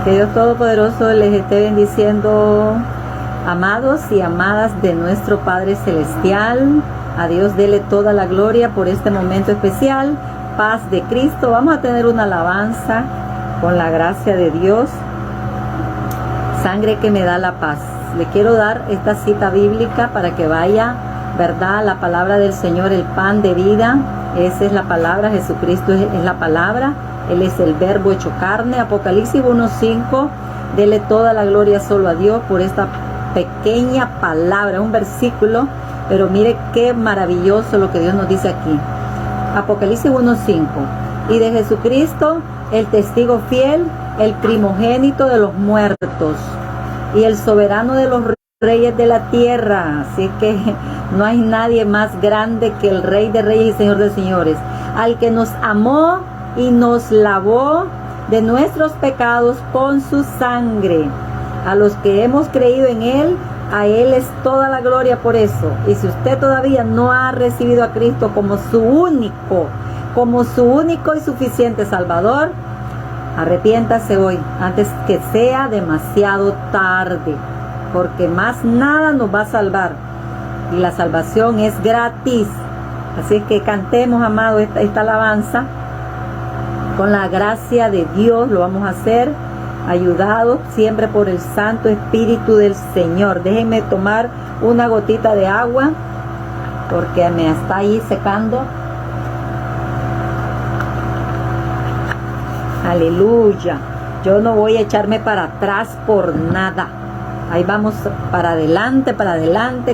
Que Dios Todopoderoso les esté bendiciendo, amados y amadas de nuestro Padre Celestial. A Dios dele toda la gloria por este momento especial. Paz de Cristo. Vamos a tener una alabanza con la gracia de Dios. Sangre que me da la paz. Le quiero dar esta cita bíblica para que vaya, ¿verdad? La palabra del Señor, el pan de vida. Esa es la palabra. Jesucristo es la palabra. Él es el verbo hecho carne. Apocalipsis 1:5. Dele toda la gloria solo a Dios por esta pequeña palabra, un versículo, pero mire qué maravilloso lo que Dios nos dice aquí. Apocalipsis 1:5. Y de Jesucristo, el testigo fiel, el primogénito de los muertos y el soberano de los reyes de la tierra. Así que no hay nadie más grande que el Rey de Reyes y Señor de Señores, al que nos amó y nos lavó de nuestros pecados con su sangre. A los que hemos creído en Él, a Él es toda la gloria por eso. Y si usted todavía no ha recibido a Cristo como su único y suficiente Salvador, arrepiéntase hoy, antes que sea demasiado tarde, porque más nada nos va a salvar. Y la salvación es gratis. Así es que cantemos, amado, esta alabanza. Con la gracia de Dios lo vamos a hacer, ayudados siempre por el Santo Espíritu del Señor. Déjenme tomar una gotita de agua, porque me está ahí secando. Aleluya. Yo no voy a echarme para atrás por nada. Ahí vamos para adelante,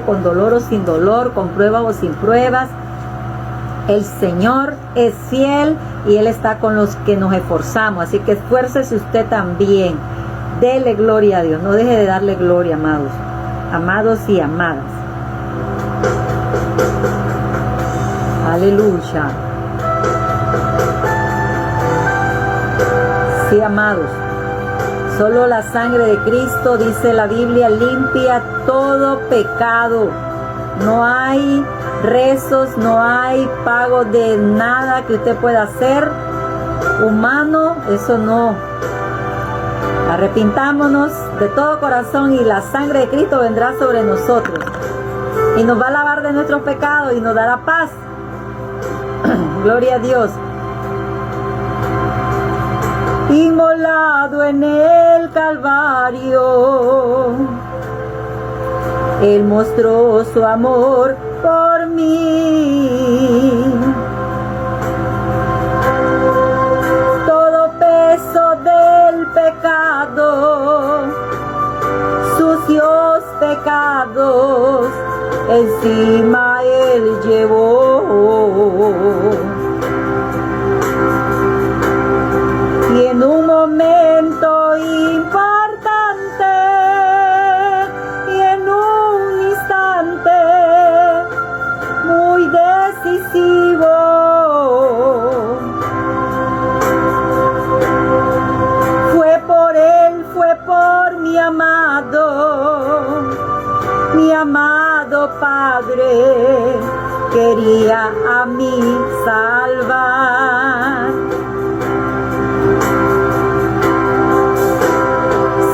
con dolor o sin dolor, con pruebas o sin pruebas. El Señor es fiel y Él está con los que nos esforzamos. Así que esfuércese usted también. Dele gloria a Dios. No deje de darle gloria, amados. Amados y amadas. Aleluya. Sí, amados. Solo la sangre de Cristo, dice la Biblia, limpia todo pecado. No hay rezos, no hay pago de nada que usted pueda hacer humano, eso no. Arrepintámonos de todo corazón y la sangre de Cristo vendrá sobre nosotros y nos va a lavar de nuestros pecados y nos dará paz. Gloria a Dios. Inmolado en el Calvario, Él mostró su amor por mí. Todo peso del pecado, sucios pecados, encima Él llevó. Y en un momento importante, y en un instante muy decisivo, fue por Él, fue por mi amado Padre, quería a mí salvar.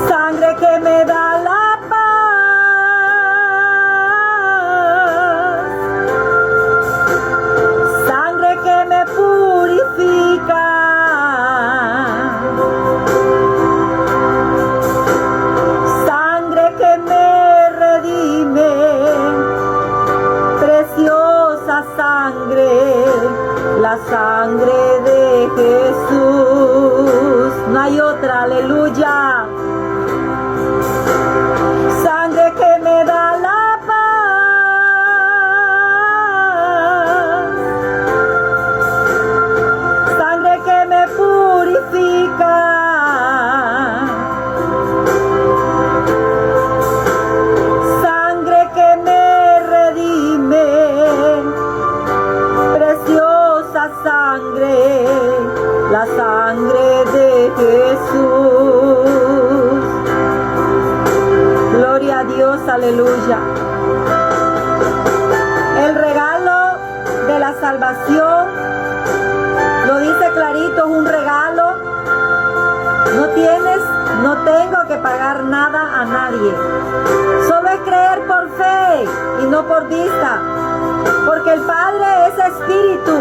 Sangre que me da la paz, sangre que me purifica, sangre que me redime, preciosa sangre, la sangre de Jesús. No hay otra, aleluya. Sangre que me da la paz, sangre que me purifica, sangre que me redime, preciosa sangre, la sangre de Jesús. Gloria a Dios, aleluya. El regalo de la salvación, lo dice clarito, es un regalo. No tienes No tengo que pagar nada a nadie. Solo es creer por fe y no por vista. Porque el Padre es espíritu.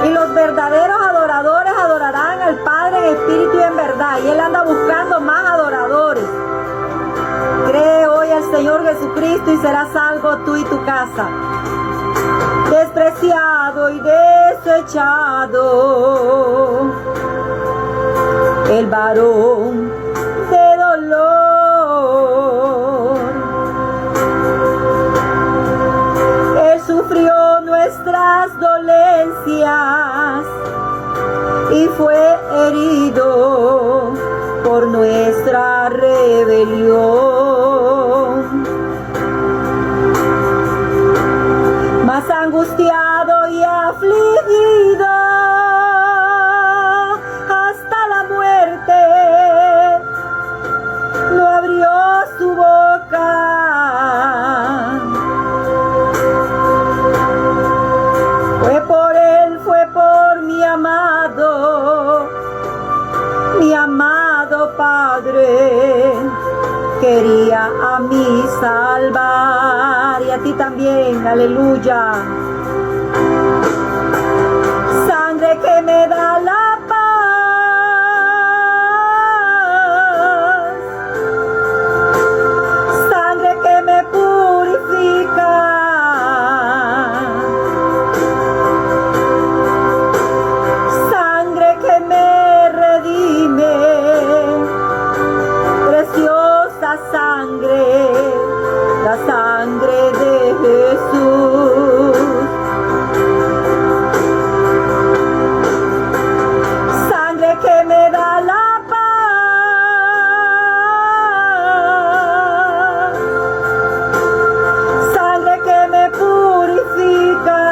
Y los verdaderos adoradores adorarán al Padre en espíritu y en verdad. Y Él anda buscando más adoradores. Cree hoy al Señor Jesucristo y serás salvo tú y tu casa. Despreciado y desechado, el varón de dolor. Él sufrió nuestras dolencias y fue herido por nuestra rebelión. Mas angustiado y afligido hasta la muerte, no abrió su boca. Fue por él, fue por mi amado Padre. Quería a mí salvar y a ti también, aleluya. Sangre que me da la paz, sangre que me purifica, sangre que me redime, preciosa sangre, la sangre de Jesús. Sangre que me da la paz, sangre que me purifica,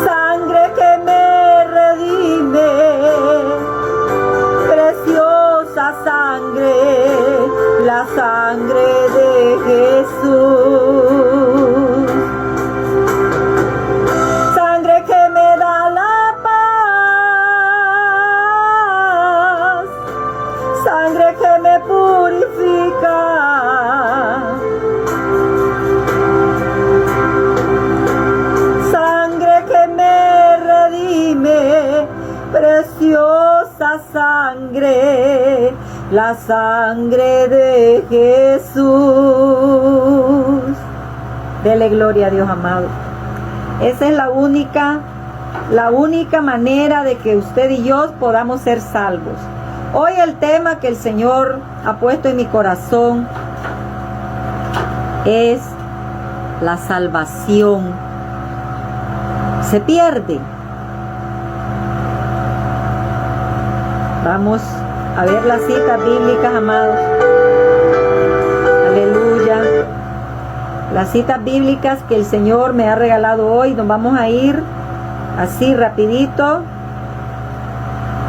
sangre que me redime, preciosa sangre, la sangre de Jesús. Sangre que me da la paz, sangre que me purifica, sangre que me redime, preciosa sangre, la sangre de Jesús. Dele gloria a Dios, amado. Esa es la única manera de que usted y yo podamos ser salvos. Hoy el tema que el Señor ha puesto en mi corazón es la salvación. Se pierde. Vamos a ver las citas bíblicas, amados. Aleluya. Las citas bíblicas que el Señor me ha regalado hoy. Nos vamos a ir así rapidito.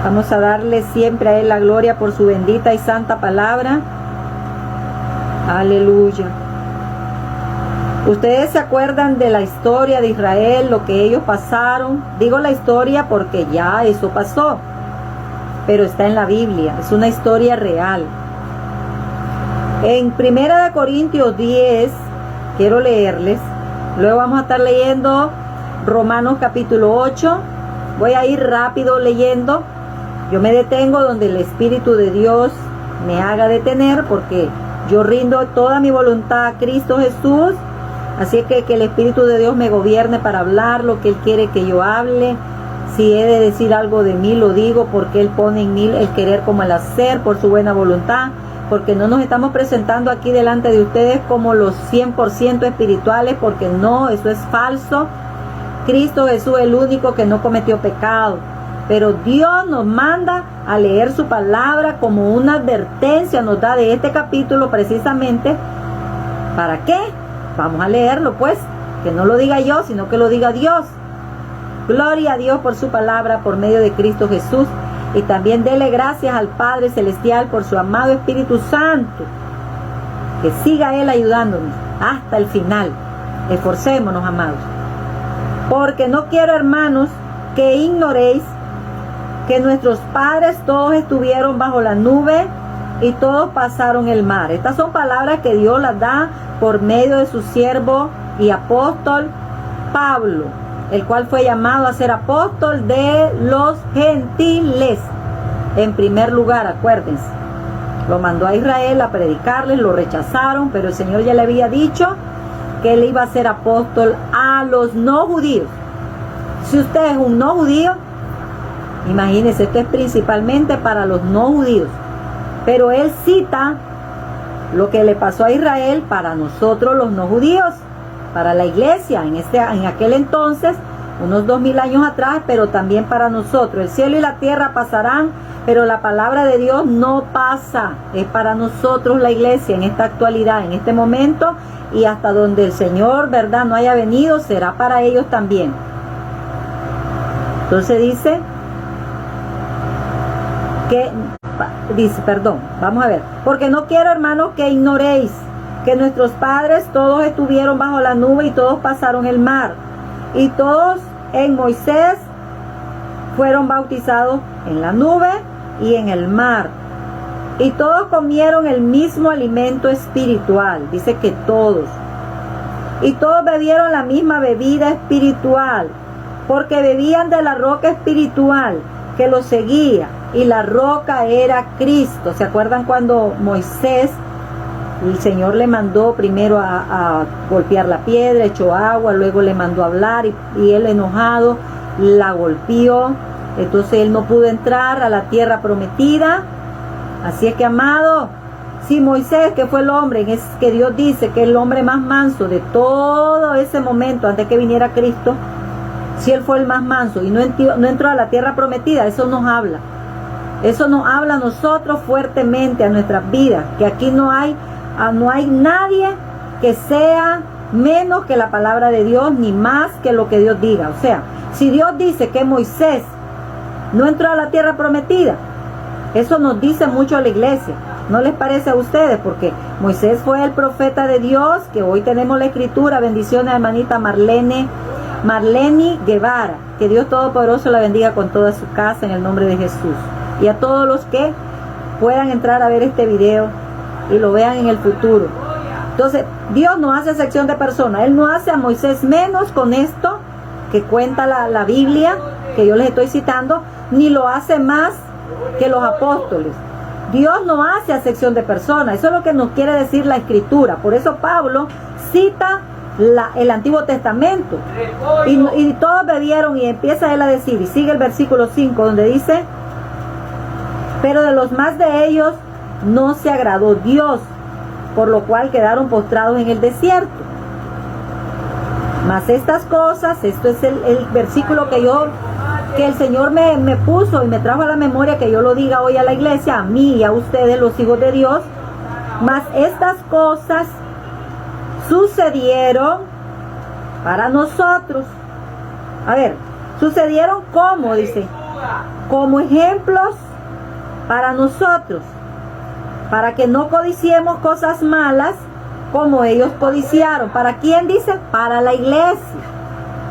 Vamos a darle siempre a Él la gloria por su bendita y santa palabra. Aleluya. Ustedes se acuerdan de la historia de Israel, lo que ellos pasaron. Digo la historia porque ya eso pasó, pero está en la Biblia, es una historia real. En 1 Corintios 10, quiero leerles, luego vamos a estar leyendo Romanos capítulo 8, voy a ir rápido leyendo, yo me detengo donde el Espíritu de Dios me haga detener, porque yo rindo toda mi voluntad a Cristo Jesús, así que el Espíritu de Dios me gobierne para hablar lo que Él quiere que yo hable. Si he de decir algo de mí, lo digo porque Él pone en mí el querer como el hacer por su buena voluntad, porque no nos estamos presentando aquí delante de ustedes como los 100% espirituales, porque no, eso es falso. Cristo Jesús es el único que no cometió pecado, pero Dios nos manda a leer su palabra como una advertencia, nos da de este capítulo precisamente. ¿Para qué? Vamos a leerlo pues, que no lo diga yo, sino que lo diga Dios. Gloria a Dios por su palabra, por medio de Cristo Jesús. Y también dele gracias al Padre Celestial por su amado Espíritu Santo. Que siga Él ayudándonos hasta el final. Esforcémonos, amados. Porque no quiero, hermanos, que ignoréis que nuestros padres todos estuvieron bajo la nube y todos pasaron el mar. Estas son palabras que Dios las da por medio de su siervo y apóstol Pablo, el cual fue llamado a ser apóstol de los gentiles. En primer lugar, acuérdense, lo mandó a Israel a predicarles, lo rechazaron, pero el Señor ya le había dicho que él iba a ser apóstol a los no judíos. Si usted es un no judío, imagínense, esto es principalmente para los no judíos, pero él cita lo que le pasó a Israel para nosotros los no judíos, para la iglesia en aquel entonces, unos 2000 años atrás, pero también para nosotros. El cielo y la tierra pasarán, pero la palabra de Dios no pasa. Es para nosotros la iglesia en esta actualidad, en este momento, y hasta donde el Señor, verdad, no haya venido, será para ellos también. Entonces dice vamos a ver, porque no quiero, hermanos, que ignoréis que nuestros padres todos estuvieron bajo la nube y todos pasaron el mar, y todos en Moisés fueron bautizados en la nube y en el mar, y todos comieron el mismo alimento espiritual. Dice que todos, y todos bebieron la misma bebida espiritual, porque bebían de la roca espiritual que los seguía, y la roca era Cristo. ¿Se acuerdan cuando Moisés, el Señor le mandó primero a golpear la piedra, echó agua, luego le mandó a hablar, y él enojado la golpeó? Entonces él no pudo entrar a la tierra prometida. Así es que, amado, si Moisés, que fue el hombre, es que Dios dice que es el hombre más manso de todo ese momento antes que viniera Cristo, si él fue el más manso y no entró a la tierra prometida, eso nos habla. Eso nos habla a nosotros fuertemente, a nuestras vidas, que aquí no hay nadie que sea menos que la palabra de Dios, ni más que lo que Dios diga. O sea, si Dios dice que Moisés no entró a la tierra prometida, eso nos dice mucho a la iglesia. ¿No les parece a ustedes? Porque Moisés fue el profeta de Dios, que hoy tenemos la escritura. Bendiciones a hermanita Marlene Guevara. Que Dios Todopoderoso la bendiga con toda su casa en el nombre de Jesús. Y a todos los que puedan entrar a ver este video y lo vean en el futuro. Entonces, Dios no hace excepción de personas. Él no hace a Moisés menos con esto que cuenta la Biblia, que yo les estoy citando, ni lo hace más que los apóstoles. Dios no hace acepción de personas. Eso es lo que nos quiere decir la Escritura. Por eso Pablo cita el Antiguo Testamento. Y todos bebieron, y empieza él a decir, y sigue el versículo 5, donde dice: pero de los más de ellos no se agradó Dios, por lo cual quedaron postrados en el desierto. Mas estas cosas, esto es el versículo que el Señor me puso y me trajo a la memoria, que yo lo diga hoy a la iglesia, a mí y a ustedes, los hijos de Dios. Mas estas cosas sucedieron para nosotros. A ver, sucedieron como, dice, como ejemplos para nosotros, para que no codiciemos cosas malas como ellos codiciaron. ¿Para quién dice? Para la iglesia.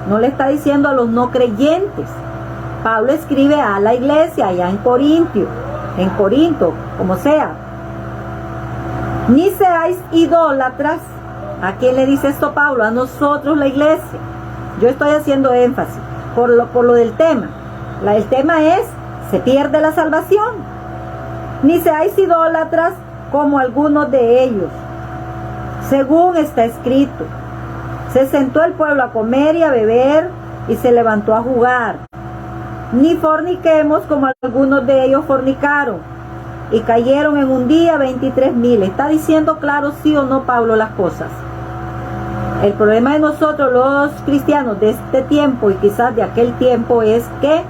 No le está diciendo a los no creyentes. Pablo escribe a la iglesia allá en Corinto, como sea. Ni seáis idólatras. ¿A quién le dice esto Pablo? A nosotros, la iglesia. Yo estoy haciendo énfasis por lo del tema. El tema es: se pierde la salvación. Ni seáis idólatras como algunos de ellos, según está escrito: se sentó el pueblo a comer y a beber, y se levantó a jugar. Ni forniquemos como algunos de ellos fornicaron, y cayeron en un día 23,000. ¿Está diciendo claro, sí o no, Pablo, las cosas? El problema de nosotros los cristianos de este tiempo y quizás de aquel tiempo es que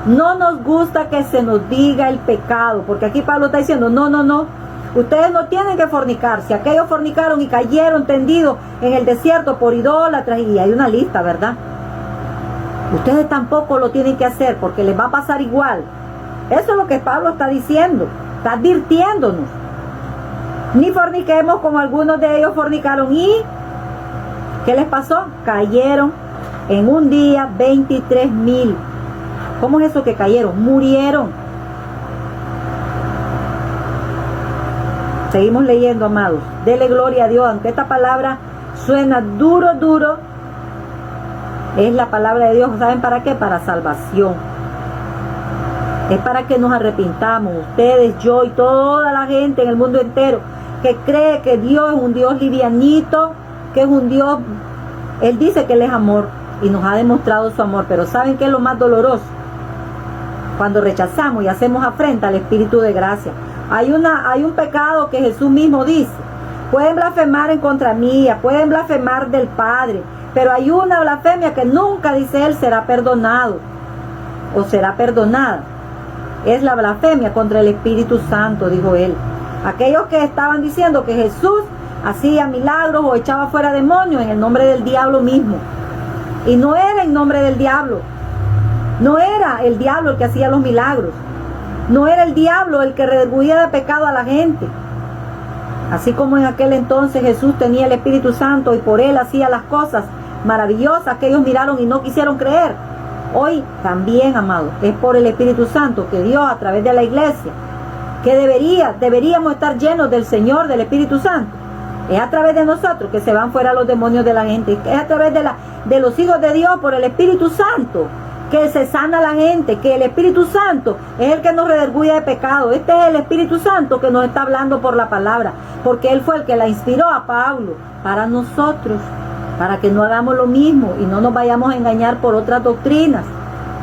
no nos gusta que se nos diga el pecado, porque aquí Pablo está diciendo: no, ustedes no tienen que fornicar. Si aquellos fornicaron y cayeron tendidos en el desierto por idólatras, y hay una lista, ¿verdad? Ustedes tampoco lo tienen que hacer, porque les va a pasar igual. Eso es lo que Pablo está diciendo, está advirtiéndonos. Ni forniquemos como algunos de ellos fornicaron, y ¿qué les pasó? Cayeron En un día 23,000. ¿Cómo es eso que cayeron? Murieron. Seguimos leyendo, amados. Dele gloria a Dios, aunque esta palabra suena duro, es la palabra de Dios. ¿Saben para qué? Para salvación. Es para que nos arrepintamos, ustedes, yo y toda la gente en el mundo entero que cree que Dios es un Dios livianito, que es un Dios, Él dice que Él es amor y nos ha demostrado su amor, pero ¿saben qué es lo más doloroso? Cuando rechazamos y hacemos afrenta al Espíritu de gracia. Hay un pecado que Jesús mismo dice: pueden blasfemar en contra mía, pueden blasfemar del Padre, pero hay una blasfemia que nunca, dice Él, será perdonado o será perdonada. Es la blasfemia contra el Espíritu Santo, dijo Él. Aquellos que estaban diciendo que Jesús hacía milagros o echaba fuera demonios en el nombre del diablo mismo. Y no era en nombre del diablo. No era el diablo el que hacía los milagros. No era el diablo el que redarguía de pecado a la gente. Así como en aquel entonces Jesús tenía el Espíritu Santo y por Él hacía las cosas maravillosas que ellos miraron y no quisieron creer. Hoy también, amados, es por el Espíritu Santo que Dios, a través de la iglesia, que deberíamos estar llenos del Señor, del Espíritu Santo. Es a través de nosotros que se van fuera los demonios de la gente. Es a través de los hijos de Dios, por el Espíritu Santo, que se sana la gente, que el Espíritu Santo es el que nos redarguye de pecado. Este es el Espíritu Santo que nos está hablando por la palabra, porque Él fue el que la inspiró a Pablo para nosotros, para que no hagamos lo mismo y no nos vayamos a engañar por otras doctrinas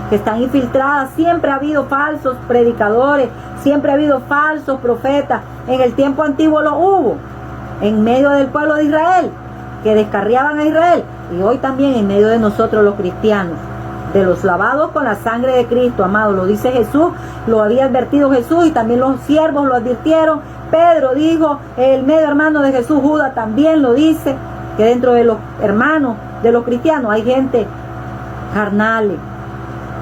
que están infiltradas. Siempre ha habido falsos predicadores, siempre ha habido falsos profetas. En el tiempo antiguo lo hubo, en medio del pueblo de Israel, que descarriaban a Israel, y hoy también en medio de nosotros los cristianos, de los lavados con la sangre de Cristo, amado. Lo dice Jesús, lo había advertido Jesús y también los siervos lo advirtieron. Pedro dijo, el medio hermano de Jesús, Judas, también lo dice, que dentro de los hermanos, de los cristianos, hay gente carnal.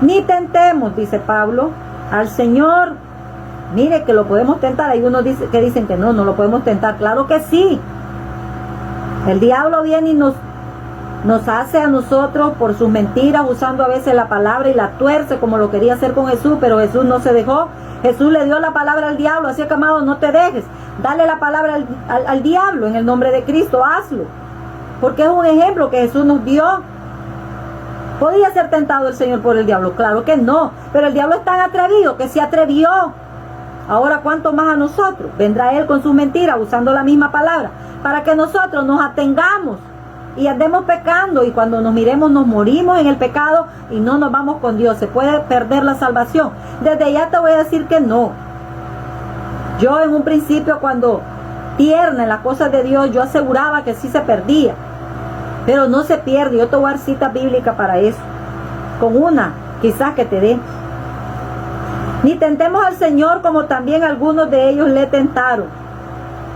Ni tentemos, dice Pablo, al Señor. Mire que lo podemos tentar. Hay unos que dicen que no lo podemos tentar. Claro que sí. El diablo viene y nos hace a nosotros por sus mentiras, usando a veces la palabra y la tuerce como lo quería hacer con Jesús, pero Jesús no se dejó. Jesús le dio la palabra al diablo, así que, amado, no te dejes. Dale la palabra al diablo en el nombre de Cristo, hazlo. Porque es un ejemplo que Jesús nos dio. ¿Podía ser tentado el Señor por el diablo? Claro que no, pero el diablo es tan atrevido que se atrevió. Ahora, ¿cuánto más a nosotros? Vendrá Él con sus mentiras, usando la misma palabra, para que nosotros nos atengamos y andemos pecando, y cuando nos miremos nos morimos en el pecado y no nos vamos con Dios. Se puede perder la salvación. Desde ya te voy a decir que no. Yo en un principio, cuando tierna en las cosas de Dios, yo aseguraba que sí se perdía, pero no se pierde. Yo te voy a dar cita bíblica para eso, con una quizás que te dé. Ni tentemos al Señor, como también algunos de ellos le tentaron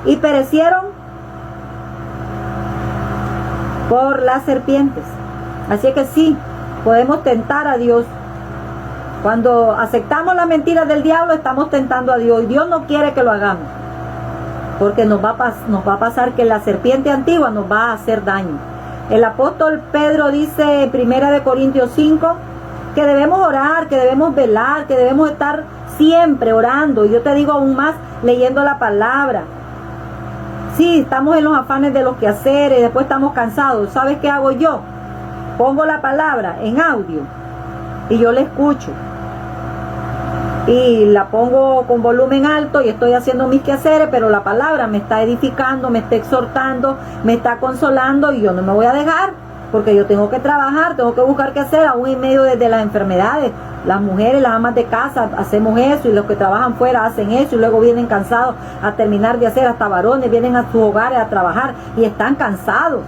y perecieron por las serpientes. Así que sí, podemos tentar a Dios. Cuando aceptamos las mentiras del diablo, estamos tentando a Dios, y Dios no quiere que lo hagamos, porque nos va a pasar que la serpiente antigua nos va a hacer daño. El apóstol Pedro dice en 1 Corintios 5 que debemos orar, que debemos velar, que debemos estar siempre orando. Y yo te digo aún más, leyendo la palabra. Sí, estamos en los afanes de los quehaceres, después estamos cansados. ¿Sabes qué hago yo? Pongo la palabra en audio y yo la escucho. Y la pongo con volumen alto y estoy haciendo mis quehaceres, pero la palabra me está edificando, me está exhortando, me está consolando, y yo no me voy a dejar, porque yo tengo que trabajar, tengo que buscar qué hacer, aún en medio de las enfermedades. Las mujeres, las amas de casa, hacemos eso, y los que trabajan fuera hacen eso, y luego vienen cansados a terminar de hacer. Hasta varones vienen a sus hogares a trabajar y están cansados.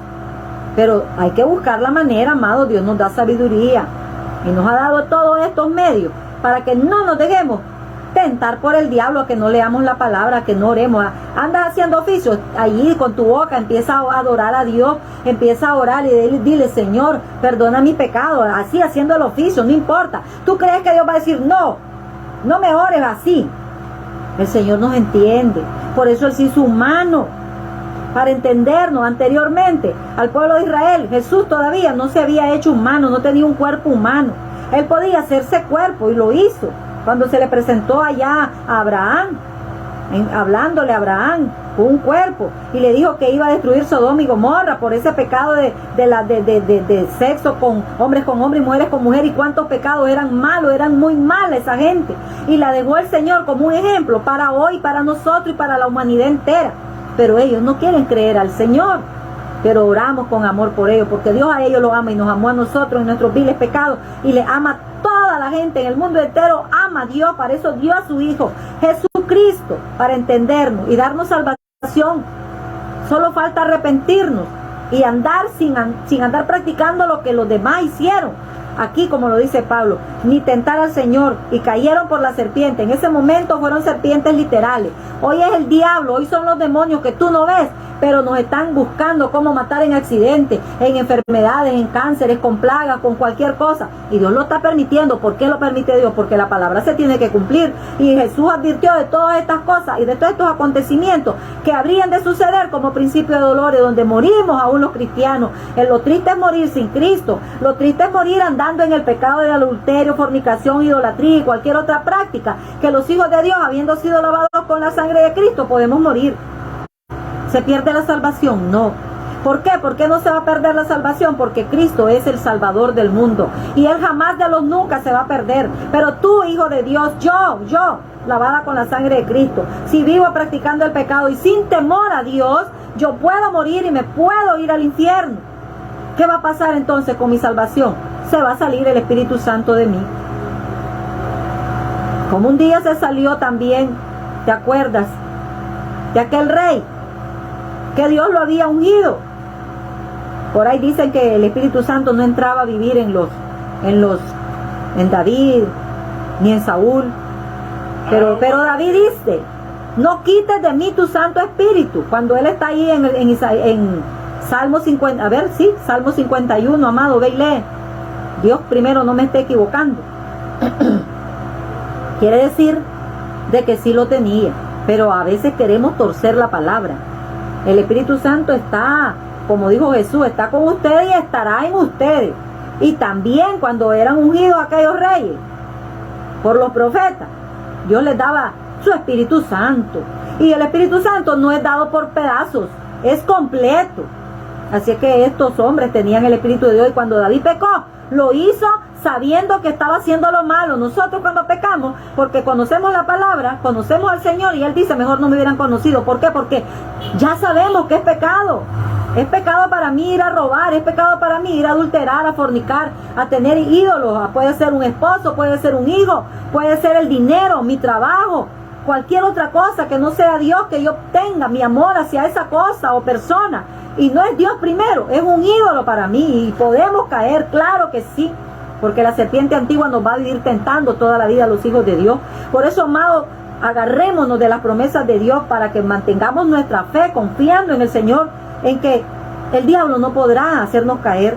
Pero hay que buscar la manera, amado. Dios nos da sabiduría y nos ha dado todos estos medios para que no nos dejemos tentar por el diablo, a que no leamos la palabra, que no oremos. Andas haciendo oficios, allí con tu boca empieza a adorar a Dios, empieza a orar y dile: Señor, perdona mi pecado, así haciendo el oficio, no importa. ¿Tú crees que Dios va a decir no me ores así? El Señor nos entiende, por eso Él se hizo humano, para entendernos. Anteriormente al pueblo de Israel, Jesús todavía no se había hecho humano, no tenía un cuerpo humano. Él podía hacerse cuerpo y lo hizo cuando se le presentó allá a Abraham, hablándole a Abraham con un cuerpo, y le dijo que iba a destruir Sodoma y Gomorra por ese pecado de sexo con hombres y mujeres con mujeres, y cuántos pecados eran malos, eran muy malas esa gente, y la dejó el Señor como un ejemplo para hoy, para nosotros y para la humanidad entera. Pero ellos no quieren creer al Señor, pero oramos con amor por ellos, porque Dios a ellos los ama y nos amó a nosotros en nuestros viles pecados, y le ama a toda la gente en el mundo entero. Ama a Dios, para eso dio a su Hijo Jesucristo, para entendernos y darnos salvación. Solo falta arrepentirnos y andar sin andar practicando lo que los demás hicieron. Aquí, como lo dice Pablo, ni tentar al Señor, y cayeron por la serpiente. En ese momento fueron serpientes literales. Hoy es el diablo, hoy son los demonios que tú no ves, pero nos están buscando cómo matar en accidentes, en enfermedades, en cánceres, con plagas, con cualquier cosa. Y Dios lo está permitiendo. ¿Por qué lo permite Dios? Porque la palabra se tiene que cumplir. Y Jesús advirtió de todas estas cosas y de todos estos acontecimientos que habrían de suceder como principio de dolores, donde morimos aún los cristianos. Lo triste es morir sin Cristo. Lo triste es morir andando en el pecado de adulterio, fornicación, idolatría y cualquier otra práctica, que los hijos de Dios, habiendo sido lavados con la sangre de Cristo, podemos morir. ¿Se pierde la salvación? No. ¿Por qué? ¿Por qué no se va a perder la salvación? Porque Cristo es el Salvador del mundo, y Él jamás de los nunca se va a perder. Pero tú, hijo de Dios, yo, lavada con la sangre de Cristo, si vivo practicando el pecado y sin temor a Dios, yo puedo morir y me puedo ir al infierno. ¿Qué va a pasar entonces con mi salvación? Se va a salir el Espíritu Santo de mí. Como un día se salió también, ¿te acuerdas? De aquel rey que Dios lo había ungido. Por ahí dicen que el Espíritu Santo no entraba a vivir en David ni en Saúl, pero David dice: no quites de mí tu Santo Espíritu, cuando él está ahí en Salmo 50, a ver, sí, Salmo 51, amado, ve y lee. Dios primero no me esté equivocando. Quiere decir de que sí lo tenía, pero a veces queremos torcer la palabra. El Espíritu Santo está, como dijo Jesús, está con ustedes y estará en ustedes. Y también cuando eran ungidos aquellos reyes por los profetas, Dios les daba su Espíritu Santo. Y el Espíritu Santo no es dado por pedazos, es completo. Así es que estos hombres tenían el Espíritu de Dios, y cuando David pecó, lo hizo sabiendo que estaba haciendo lo malo. Nosotros cuando pecamos, porque conocemos la palabra, conocemos al Señor, y Él dice: mejor no me hubieran conocido. ¿Por qué? Porque ya sabemos que es pecado. Es pecado para mí ir a robar, es pecado para mí ir a adulterar, a fornicar, a tener ídolos. Puede ser un esposo, puede ser un hijo, puede ser el dinero, mi trabajo, cualquier otra cosa que no sea Dios, que yo tenga mi amor hacia esa cosa o persona. Y no es Dios primero, es un ídolo para mí. Y podemos caer, claro que sí, porque la serpiente antigua nos va a vivir tentando toda la vida a los hijos de Dios. Por eso, amados, agarrémonos de las promesas de Dios para que mantengamos nuestra fe confiando en el Señor, en que el diablo no podrá hacernos caer.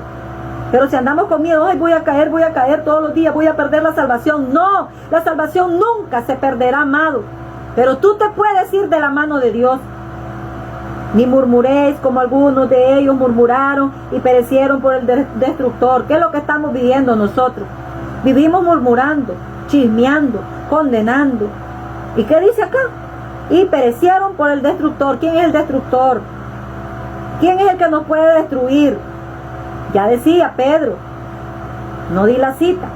Pero si andamos con miedo: ay, voy a caer todos los días, voy a perder la salvación. No, la salvación nunca se perderá, amado. Pero tú te puedes ir de la mano de Dios. Ni murmuréis como algunos de ellos murmuraron y perecieron por el destructor. ¿Qué es lo que estamos viviendo nosotros? Vivimos murmurando, chismeando, condenando. ¿Y qué dice acá? Y perecieron por el destructor. ¿Quién es el destructor? ¿Quién es el que nos puede destruir? Ya decía Pedro, no di la cita.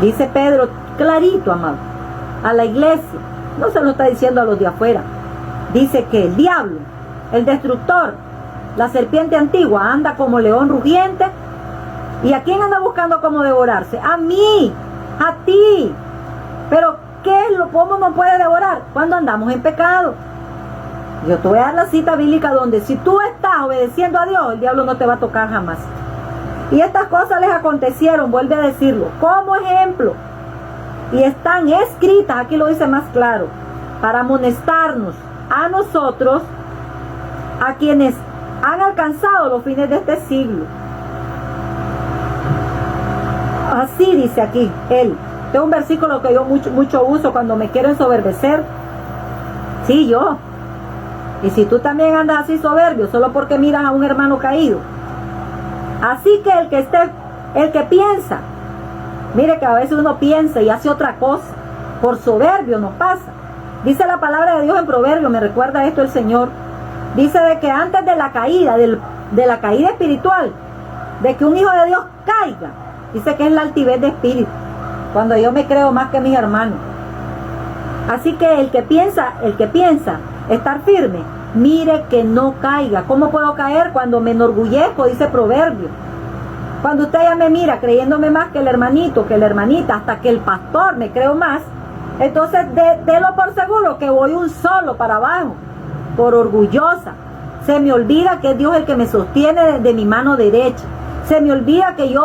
Dice Pedro clarito, amado, a la iglesia. No se lo está diciendo a los de afuera. Dice que el diablo, el destructor, la serpiente antigua, anda como león rugiente. ¿Y a quién anda buscando cómo devorarse? A mí, a ti. Pero ¿cómo nos puede devorar? Cuando andamos en pecado. Yo te voy a dar la cita bíblica donde si tú estás obedeciendo a Dios, el diablo no te va a tocar jamás. Y estas cosas les acontecieron, vuelve a decirlo, como ejemplo. Y están escritas, aquí lo dice más claro, para amonestarnos a nosotros, a quienes han alcanzado los fines de este siglo. Así dice aquí él. Este es un versículo que yo mucho uso cuando me quiero ensoberbecer. Sí, yo. Y si tú también andas así soberbio, solo porque miras a un hermano caído. Así que el que piensa, mire que a veces uno piensa y hace otra cosa, por soberbio nos pasa. Dice la palabra de Dios en Proverbios, me recuerda esto el Señor, dice de que antes de la caída, de la caída espiritual, de que un hijo de Dios caiga, dice que es la altivez de espíritu, cuando yo me creo más que mis hermanos. Así que el que piensa estar firme, mire que no caiga. ¿Cómo puedo caer? Cuando me enorgullezco, dice Proverbio. Cuando usted ya me mira creyéndome más que el hermanito, que la hermanita, hasta que el pastor me creo más, entonces délo por seguro que voy un solo para abajo, por orgullosa. Se me olvida que es Dios el que me sostiene de mi mano derecha. Se me olvida que yo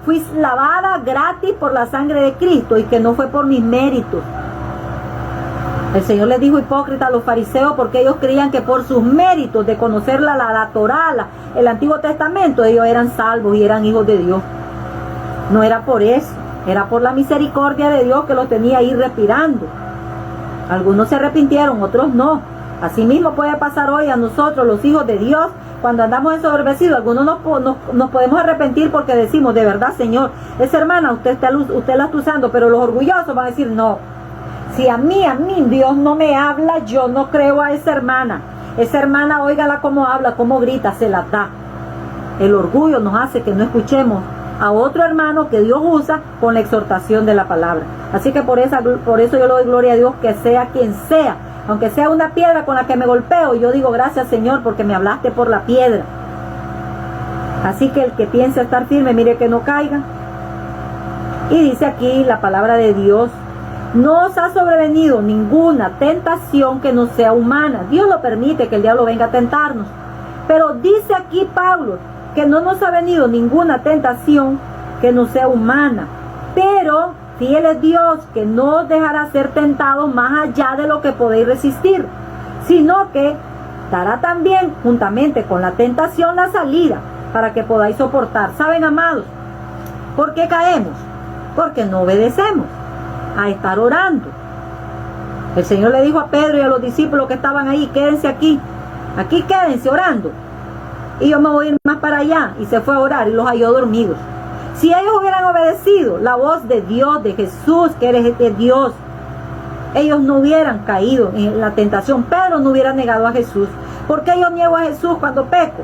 fui lavada gratis por la sangre de Cristo y que no fue por mis méritos. El Señor les dijo hipócrita a los fariseos porque ellos creían que por sus méritos de conocer la Torá, el Antiguo Testamento, ellos eran salvos y eran hijos de Dios. No era por eso, era por la misericordia de Dios que los tenía ahí respirando. Algunos se arrepintieron, otros no. Así mismo puede pasar hoy a nosotros, los hijos de Dios, cuando andamos ensoberbecidos. Algunos nos podemos arrepentir porque decimos, de verdad, Señor, esa hermana usted la está usando, pero los orgullosos van a decir, no. Si a mí Dios no me habla, yo no creo a esa hermana. Esa hermana, óigala cómo habla, cómo grita, se la da. El orgullo nos hace que no escuchemos a otro hermano que Dios usa con la exhortación de la palabra. Así que por eso yo le doy gloria a Dios, que sea quien sea, aunque sea una piedra con la que me golpeo, yo digo gracias, Señor, porque me hablaste por la piedra. Así que el que piensa estar firme, mire que no caiga. Y dice aquí la palabra de Dios: no os ha sobrevenido ninguna tentación que no sea humana. Dios lo permite que el diablo venga a tentarnos. Pero dice aquí Pablo que no nos ha venido ninguna tentación que no sea humana. Pero fiel es Dios, que no os dejará ser tentados más allá de lo que podéis resistir, sino que dará también juntamente con la tentación la salida para que podáis soportar. ¿Saben, amados? ¿Por qué caemos? Porque no obedecemos a estar orando. El Señor le dijo a Pedro y a los discípulos que estaban ahí: quédense aquí quédense orando, y yo me voy a ir más para allá. Y se fue a orar y los halló dormidos. Si ellos hubieran obedecido la voz de Dios, de Jesús, que eres de Dios, ellos no hubieran caído en la tentación. Pedro no hubiera negado a Jesús. ¿Por qué yo niego a Jesús cuando peco?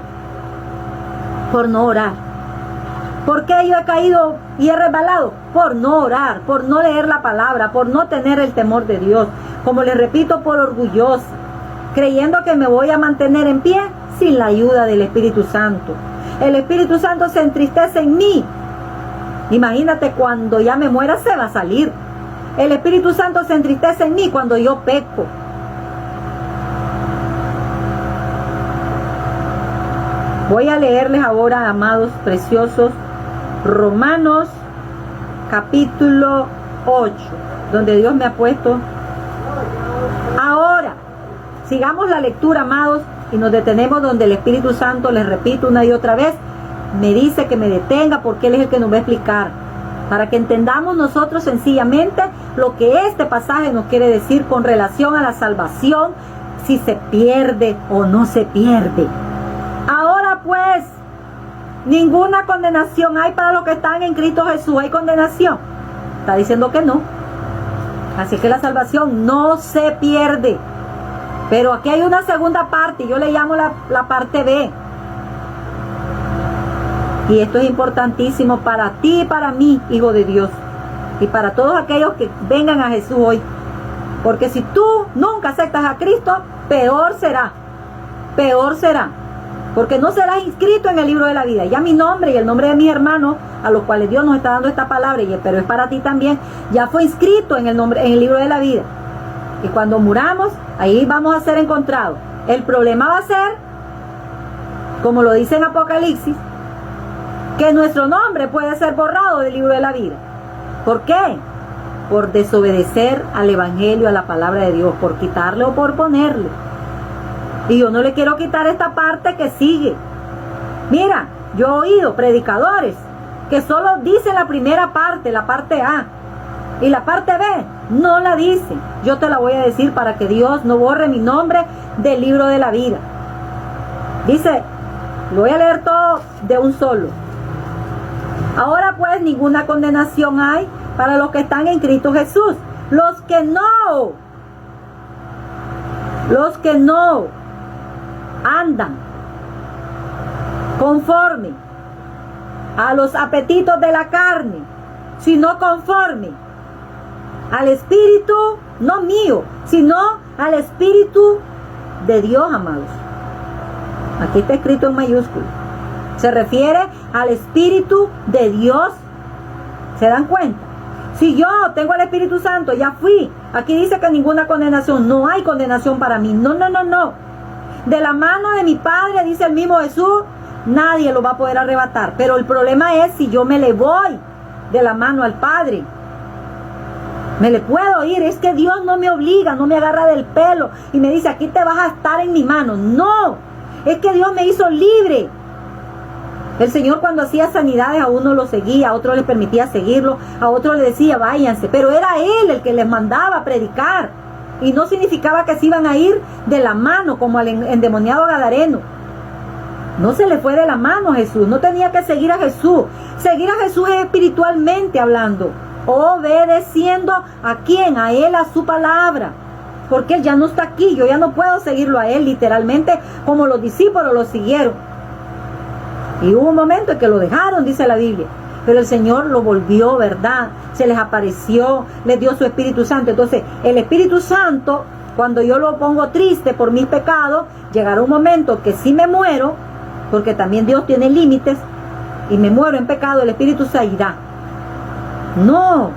Por no orar. ¿Por qué yo he caído y he resbalado? Por no orar, por no leer la palabra, por no tener el temor de Dios. Como les repito, por orgullosa, creyendo que me voy a mantener en pie sin la ayuda del Espíritu Santo. El Espíritu Santo se entristece en mí. Imagínate, cuando ya me muera se va a salir. El Espíritu Santo se entristece en mí cuando yo peco. Voy a leerles ahora, amados preciosos, Romanos capítulo 8, donde Dios me ha puesto. Ahora, sigamos la lectura, amados, y nos detenemos donde el Espíritu Santo, les repito una y otra vez, me dice que me detenga, porque Él es el que nos va a explicar, para que entendamos nosotros sencillamente lo que este pasaje nos quiere decir con relación a la salvación, si se pierde o no se pierde. Ahora pues, ninguna condenación hay para los que están en Cristo Jesús. ¿Hay condenación? Está diciendo que no. Así que la salvación no se pierde. Pero aquí hay una segunda parte, yo le llamo la parte B. Y esto es importantísimo para ti y para mí, hijo de Dios, y para todos aquellos que vengan a Jesús hoy. Porque si tú nunca aceptas a Cristo, peor será. Peor será. Porque no serás inscrito en el libro de la vida. Ya mi nombre y el nombre de mis hermanos, a los cuales Dios nos está dando esta palabra, pero es para ti también, ya fue inscrito en el libro de la vida. Y cuando muramos, ahí vamos a ser encontrados. El problema va a ser, como lo dice en Apocalipsis, que nuestro nombre puede ser borrado del libro de la vida. ¿Por qué? Por desobedecer al Evangelio, a la palabra de Dios, por quitarle o por ponerle. Y yo no le quiero quitar esta parte que sigue. Mira, yo he oído predicadores que solo dicen la primera parte, la parte A, y la parte B No la dice. Yo te la voy a decir para que Dios no borre mi nombre del libro de la vida. Dice, lo voy a leer todo de un solo. Ahora pues ninguna condenación hay para los que están en Cristo Jesús. Los que no andan conforme a los apetitos de la carne, sino conforme al Espíritu, no mío, sino al Espíritu de Dios, amados. Aquí está escrito en mayúscula. Se refiere al Espíritu de Dios. ¿Se dan cuenta? Si yo tengo el Espíritu Santo, ya fui. Aquí dice que ninguna condenación. No hay condenación para mí. No. De la mano de mi Padre, dice el mismo Jesús, nadie lo va a poder arrebatar. Pero el problema es si yo me le voy de la mano al Padre. Me le puedo ir. Es que Dios no me obliga, no me agarra del pelo y me dice, aquí te vas a estar en mi mano. No. Es que Dios me hizo libre. El Señor cuando hacía sanidades a uno lo seguía, a otro le permitía seguirlo, a otro le decía váyanse, pero era Él el que les mandaba a predicar. Y no significaba que se iban a ir de la mano como al endemoniado gadareno. No se le fue de la mano a Jesús, no tenía que seguir a Jesús. Seguir a Jesús es espiritualmente hablando, obedeciendo ¿a quién? A Él, a su palabra. Porque Él ya no está aquí, yo ya no puedo seguirlo a Él literalmente como los discípulos lo siguieron. Y hubo un momento en que lo dejaron, dice la Biblia. Pero el Señor lo volvió, ¿verdad? Se les apareció, les dio su Espíritu Santo. Entonces, el Espíritu Santo, cuando yo lo pongo triste por mis pecados, llegará un momento que si me muero, porque también Dios tiene límites, y me muero en pecado, el Espíritu se irá. No,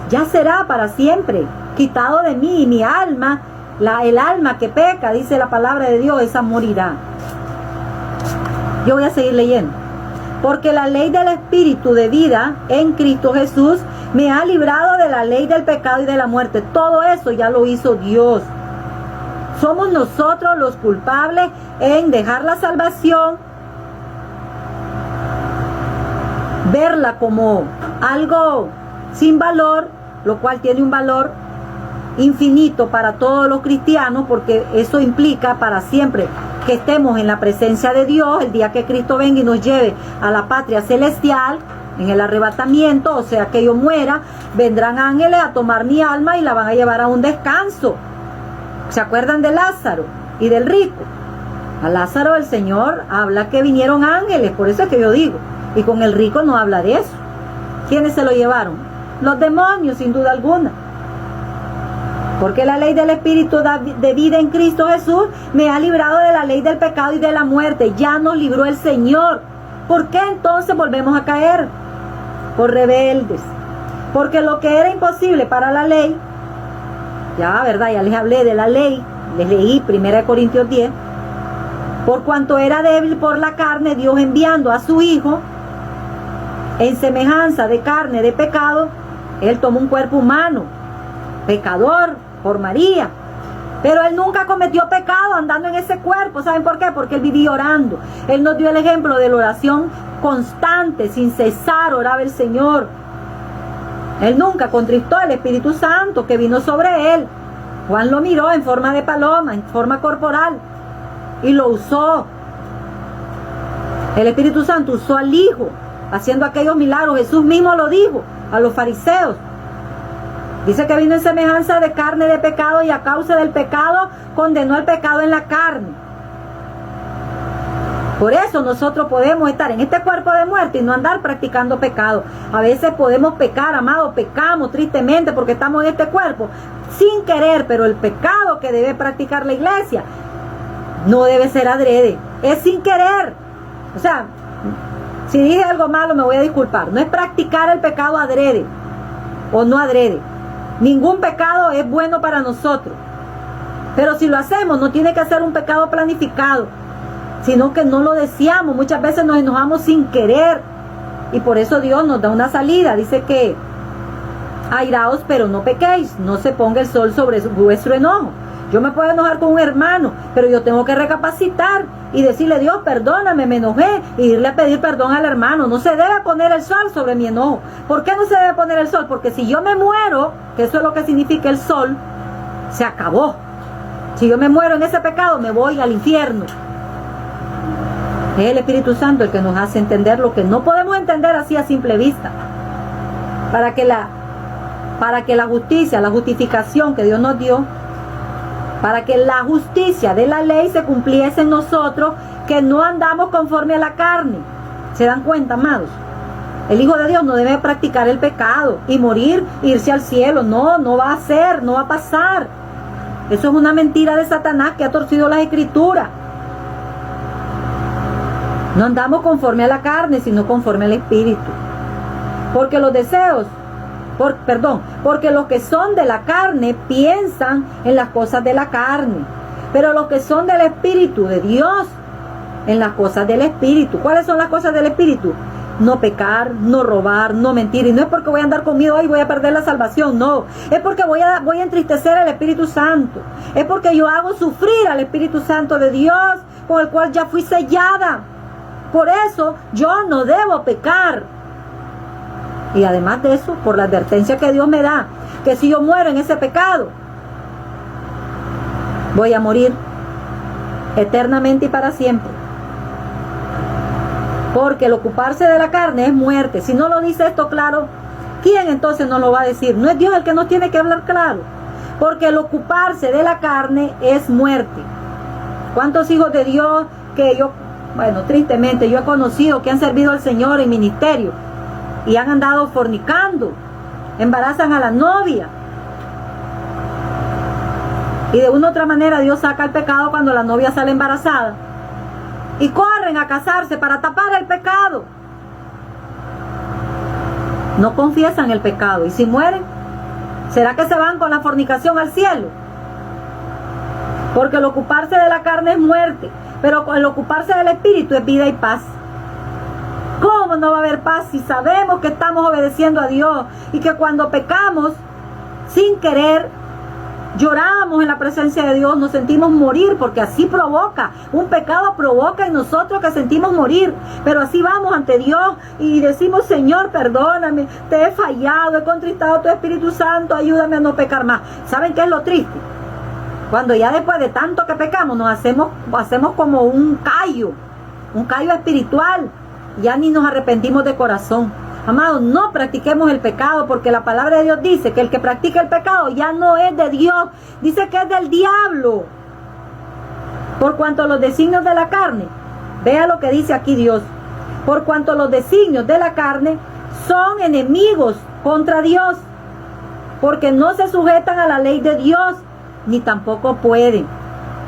ya será para siempre, quitado de mí, y mi alma, el alma que peca, dice la palabra de Dios, esa morirá. Yo voy a seguir leyendo. Porque la ley del Espíritu de vida en Cristo Jesús me ha librado de la ley del pecado y de la muerte. Todo eso ya lo hizo Dios. Somos nosotros los culpables en dejar la salvación, verla como algo sin valor, lo cual tiene un valor infinito para todos los cristianos, porque eso implica para siempre que estemos en la presencia de Dios el día que Cristo venga y nos lleve a la patria celestial en el arrebatamiento, o sea que yo muera, vendrán ángeles a tomar mi alma y la van a llevar a un descanso. ¿Se acuerdan de Lázaro y del rico? A Lázaro el Señor habla que vinieron ángeles, por eso es que yo digo, y con el rico no habla de eso. ¿Quiénes se lo llevaron? Los demonios, sin duda alguna. Porque la ley del Espíritu de vida en Cristo Jesús me ha librado de la ley del pecado y de la muerte. Ya nos libró el Señor. ¿Por qué entonces volvemos a caer? Por rebeldes. Porque lo que era imposible para la ley, ya verdad, ya les hablé de la ley, les leí 1 Corintios 10, por cuanto era débil por la carne, Dios enviando a su Hijo en semejanza de carne de pecado, Él tomó un cuerpo humano, pecador, por María, pero Él nunca cometió pecado andando en ese cuerpo. ¿Saben por qué? Porque Él vivía orando. Él nos dio el ejemplo de la oración constante, sin cesar oraba el Señor. Él nunca contristó el Espíritu Santo que vino sobre Él. Juan lo miró en forma de paloma, en forma corporal, y lo usó. El Espíritu Santo usó al Hijo haciendo aquellos milagros. Jesús mismo lo dijo a los fariseos. Dice que vino en semejanza de carne de pecado y a causa del pecado condenó el pecado en la carne. Por eso nosotros podemos estar en este cuerpo de muerte y no andar practicando pecado. A veces podemos pecar, amados, pecamos tristemente porque estamos en este cuerpo sin querer, pero el pecado que debe practicar la iglesia no debe ser adrede, es sin querer. O sea, si dije algo malo me voy a disculpar. No es practicar el pecado adrede o no adrede. Ningún pecado es bueno para nosotros. Pero si lo hacemos, no tiene que ser un pecado planificado, sino que no lo deseamos. Muchas veces nos enojamos sin querer. Y por eso Dios nos da una salida. Dice que airaos, pero no pequéis. No se ponga el sol sobre vuestro enojo. Yo me puedo enojar con un hermano, pero yo tengo que recapacitar y decirle: Dios, perdóname, me enojé, y irle a pedir perdón al hermano. No se debe poner el sol sobre mi enojo. ¿Por qué no se debe poner el sol? Porque si yo me muero, que eso es lo que significa el sol, se acabó. Si yo me muero en ese pecado, me voy al infierno. Es el Espíritu Santo el que nos hace entender lo que no podemos entender así a simple vista. Para que la justicia, la justificación que Dios nos dio, para que la justicia de la ley se cumpliese en nosotros, que no andamos conforme a la carne. ¿Se dan cuenta, amados? El Hijo de Dios no debe practicar el pecado y morir, irse al cielo. No, no va a ser, no va a pasar. Eso es una mentira de Satanás que ha torcido las Escrituras. No andamos conforme a la carne, sino conforme al Espíritu. Porque los deseos, porque los que son de la carne piensan en las cosas de la carne, pero los que son del Espíritu de Dios, en las cosas del Espíritu. ¿Cuáles son las cosas del Espíritu? No pecar, no robar, no mentir. Y no es porque voy a andar con miedo y voy a perder la salvación, no. Es porque voy a entristecer al Espíritu Santo. Es porque yo hago sufrir al Espíritu Santo de Dios, con el cual ya fui sellada. Por eso yo no debo pecar. Y además de eso, por la advertencia que Dios me da, que si yo muero en ese pecado, voy a morir eternamente y para siempre. Porque el ocuparse de la carne es muerte. Si no lo dice esto claro, ¿quién entonces nos lo va a decir? No es Dios el que nos tiene que hablar claro. Porque el ocuparse de la carne es muerte. ¿Cuántos hijos de Dios que tristemente yo he conocido que han servido al Señor en ministerio y han andado fornicando, embarazan a la novia? Y de una u otra manera Dios saca el pecado cuando la novia sale embarazada. Y corren a casarse para tapar el pecado. No confiesan el pecado. Y si mueren, ¿será que se van con la fornicación al cielo? Porque el ocuparse de la carne es muerte, pero el ocuparse del Espíritu es vida y paz. ¿Cómo no va a haber paz si sabemos que estamos obedeciendo a Dios y que cuando pecamos sin querer, lloramos en la presencia de Dios, nos sentimos morir? Porque así provoca, un pecado provoca en nosotros que sentimos morir, pero así vamos ante Dios y decimos: Señor, perdóname, te he fallado, he contristado a tu Espíritu Santo, ayúdame a no pecar más. ¿Saben qué es lo triste? Cuando ya después de tanto que pecamos nos hacemos como un callo espiritual, ya ni nos arrepentimos de corazón. Amados, no practiquemos el pecado, porque la palabra de Dios dice que el que practica el pecado ya no es de Dios, dice que es del diablo. Por cuanto los designios de la carne, vea lo que dice aquí Dios, por cuanto los designios de la carne son enemigos contra Dios, porque no se sujetan a la ley de Dios, ni tampoco pueden.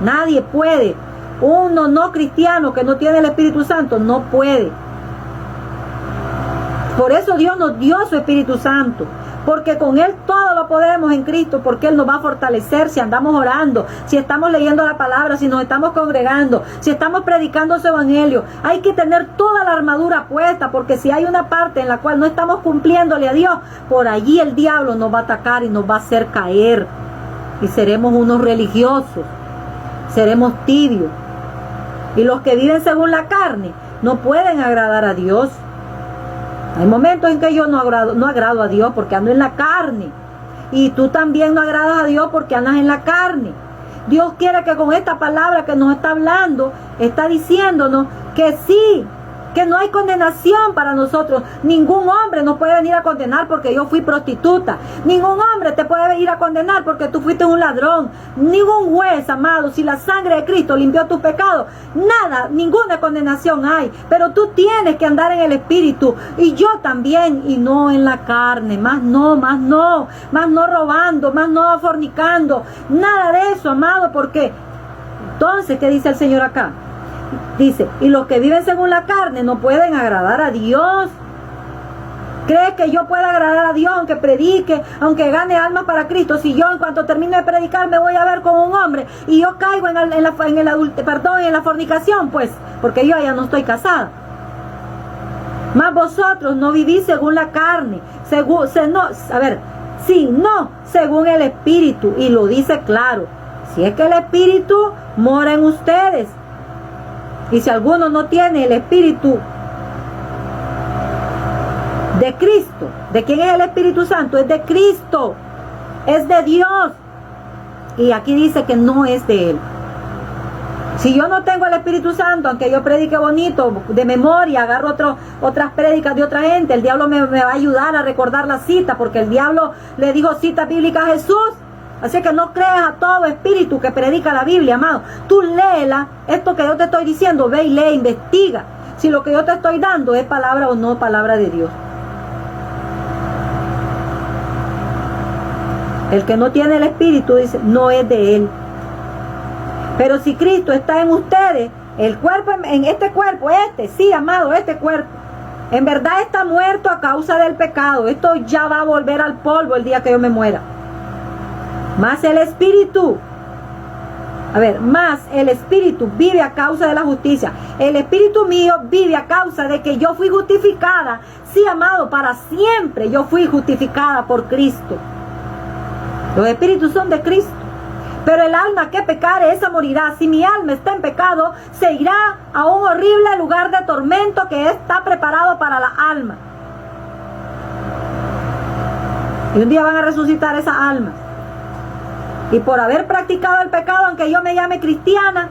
Nadie puede. Uno no cristiano que no tiene el Espíritu Santo no puede. Por eso Dios nos dio su Espíritu Santo, porque con Él todo lo podemos en Cristo, porque Él nos va a fortalecer si andamos orando, si estamos leyendo la palabra, si nos estamos congregando, si estamos predicando su evangelio. Hay que tener toda la armadura puesta, porque si hay una parte en la cual no estamos cumpliéndole a Dios, por allí el diablo nos va a atacar y nos va a hacer caer, y seremos unos religiosos, seremos tibios. Y los que viven según la carne no pueden agradar a Dios. Hay momentos en que yo no agrado a Dios porque ando en la carne. Y tú también no agradas a Dios porque andas en la carne. Dios quiere que con esta palabra que nos está hablando, está diciéndonos que sí, que no hay condenación para nosotros. Ningún hombre nos puede venir a condenar porque yo fui prostituta. Ningún hombre te puede venir a condenar porque tú fuiste un ladrón. Ningún juez, amado, si la sangre de Cristo limpió tus pecados, nada, ninguna condenación hay. Pero tú tienes que andar en el Espíritu, y yo también, y no en la carne. Más no robando, más no fornicando, nada de eso, amado. Porque entonces, ¿qué dice el Señor acá? Dice: y los que viven según la carne no pueden agradar a Dios. ¿Crees que yo pueda agradar a Dios aunque predique, aunque gane almas para Cristo? Si yo en cuanto termine de predicar me voy a ver con un hombre y yo caigo en la fornicación, pues, porque yo ya no estoy casada. Mas vosotros no vivís según la carne, según el Espíritu, y lo dice claro. Si es que el Espíritu mora en ustedes. Y si alguno no tiene el Espíritu de Cristo, ¿de quién es el Espíritu Santo? Es de Cristo, es de Dios. Y aquí dice que no es de Él. Si yo no tengo el Espíritu Santo, aunque yo predique bonito, de memoria, agarro otras prédicas de otra gente, el diablo me va a ayudar a recordar la cita, porque el diablo le dijo cita bíblica a Jesús. Así que no creas a todo espíritu que predica la Biblia, amado. Tú léela, esto que yo te estoy diciendo, ve y lee, investiga si lo que yo te estoy dando es palabra o no palabra de Dios. El que no tiene el Espíritu, dice, no es de Él. Pero si Cristo está en ustedes, el cuerpo, en este cuerpo, sí, amado, este cuerpo, en verdad está muerto a causa del pecado. Esto ya va a volver al polvo el día que yo me muera. Más el Espíritu, más el Espíritu vive a causa de la justicia. El Espíritu mío vive a causa de que yo fui justificada. Sí, amado, para siempre yo fui justificada por Cristo. Los espíritus son de Cristo. Pero el alma que pecare, esa morirá. Si mi alma está en pecado, se irá a un horrible lugar de tormento que está preparado para la alma. Y un día van a resucitar esas almas. Y por haber practicado el pecado, aunque yo me llame cristiana,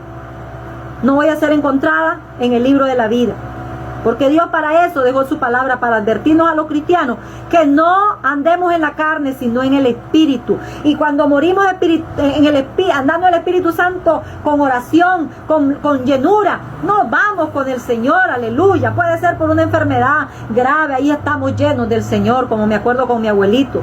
no voy a ser encontrada en el libro de la vida. Porque Dios para eso dejó su palabra, para advertirnos a los cristianos que no andemos en la carne, sino en el Espíritu. Y cuando morimos andando en el Espíritu Santo con oración, con llenura, no vamos con el Señor, aleluya. Puede ser por una enfermedad grave, ahí estamos llenos del Señor, como me acuerdo con mi abuelito.